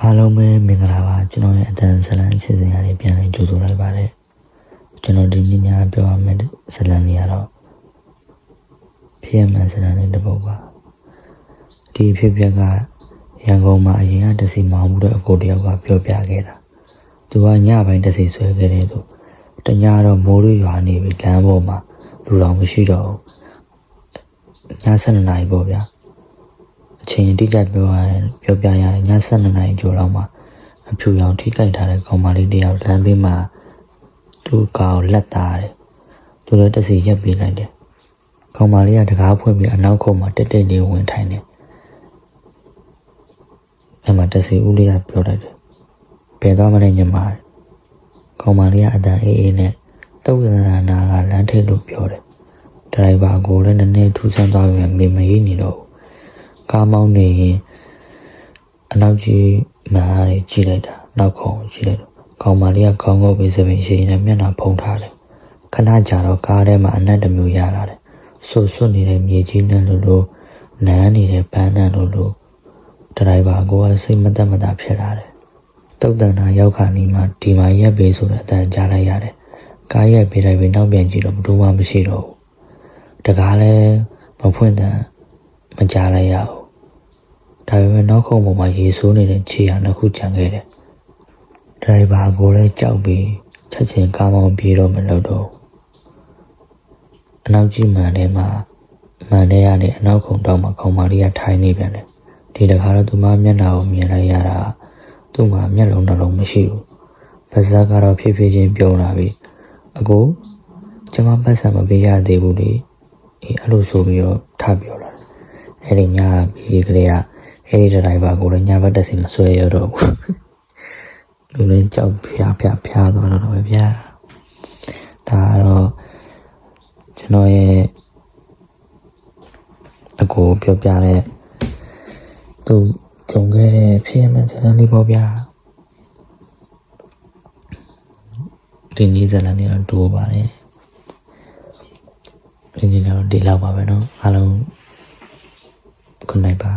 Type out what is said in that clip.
အားလုံးပဲမင်္ဂလာပါကျွန်တော်ရဲ့အတန်းဇလန်အစီအစဉ်အရပြန်လည်ကြိုဆိုလိုက်ပါတယ်ကျွန်တော်ဒီနေ့ညပြောရမယ့်ဇလန်လေးကတော့ဖြစ်မှန်ဇလန်လေးတစ်ပုဒ်ပါဒီဖြစ်ပျက်ကရန်ကုန်မှာအရင်ကတစီမောင်းမှုတဲ့အကိုတယောက်ကပြောပြခဲ့တာသူကညပိုင်းတစီဆွဲခဲ့တဲ့သူတညတော့မိုးရွာနေပြီလမ်းပေါ်မှာလူတော်မရှိတော့ဘူးည7 နာရီပေါ့ဗျာအချိန်တိကျပြောပြရရင်ည7 နာရီကျော်လောက်မှာအဖြူရောင်ထိကြိုက်ထားတဲ့ကောင်မလေးတယောက်လမ်းဘေးမှာသူ့ကောက်လက်သားတယ်သူလည်းတစီရက်ပေးလိုက်တယ်ကောင်မလေးကတကားဖွင့်ပြီးအနောက်ခုံမှာတက်တက်လေးဝင်ထိုင်တယ်အဲ့မှာတစီဦးလေးကပြောလိုက်တယ်ဘယ်သွားမလဲညမကောင်မလေးကအတန်အေးအေးနဲ့တုတ်ရနာကလမ်းထိပ်လို့ပြောတယ်ဒရိုင်ဘာကိုလည်းနည်းနည်းထူးဆန်းသွားပြီမေမရေးနေတော့ကားမောင်းနေရင်အနောက်ကြီးမှန်ရီကြည့်လိုက်တာနောက်ခုံကြည့်လိုက်တော့ကောင်မလေးကခေါင်းငုပ်ပြီးစပင်ရှိနေမျက်နှာဖုံးထားတယ်ခဏကြာတော့ကားထဲမှာအနက်တစ်မျိုးရလာတယ်ဆွတ်နေတဲ့မြေကြီးနဲ့လို့နန်းနေတဲ့ပန်းနဲ့လို့ဒရိုင်ဘာကိုကစိတ်မသက်မသာဖြစ်လာတယ်တုတ်တန်တာရောက်ခါနီးမှဒီမှာရက်ပေးဆိုတဲ့အတန်ကြားလိုက်ရတယ်ကားရက်ပေးလိုက်ပြီးနောက်ပြန်ကြည့်တော့ဘယ်သူမှမရှိတော့ဘူးတကားလည်းမဖွင့်တဲ့မကြားလိုက်ရဘူးဒါပေမဲ့နောက်ခုံပေါ်မှာရေဆိုးနေတဲ့ခြေဟာနှစ်ခုကျန်ခဲ့တယ်ဒရိုင်ဘာကိုလည်းကြောက်ပြီးချက်ချင်းကားမောင်းပြေးတော့မလို့တော့အနောက်ကြီးမှန်ထဲမှာမှန်ထဲရတဲ့အနောက်ခုံတောက်မှာခေါင်းမလေးကထိုင်နေပြန်တယ်ဒီတခါတော့သူမမျက်နှာကိုမြင်လိုက်ရတာသူ့မှာမျက်လုံးတစ်လုံးမရှိဘူးပါးစပ်ကတော့ဖြည်းဖြည်းချင်းပြုံးလာပြီးအကိုကျမပတ်စံမပေးရသေးဘူးလေအဲ့လိုဆိုပြီးတော့ထပြောလာတယ်အဲ့ဒီညပြီးကလေးကအဲ့ဒီဒရိုင်ဘာကိုလည်းညဘက်တက်စီမဆွဲရတော့ဘူးလူလည်းကြောက်ဖျားသွားတော့ပဲဗျာဒါကတော့ကျွန်တော်ရဲ့အကိုပြောပြတဲ့သူကြုံခဲ့တဲ့ဖြစ်မှန်ဇာတ်လေးပေါ့ဗျာဒီနေ့ဇာတ်လေးတော့တိုးပါတယ်ဒီနေ့တော့ဒီလောက်ပါပဲเนาะအားလုံးခုနိုင်ပါ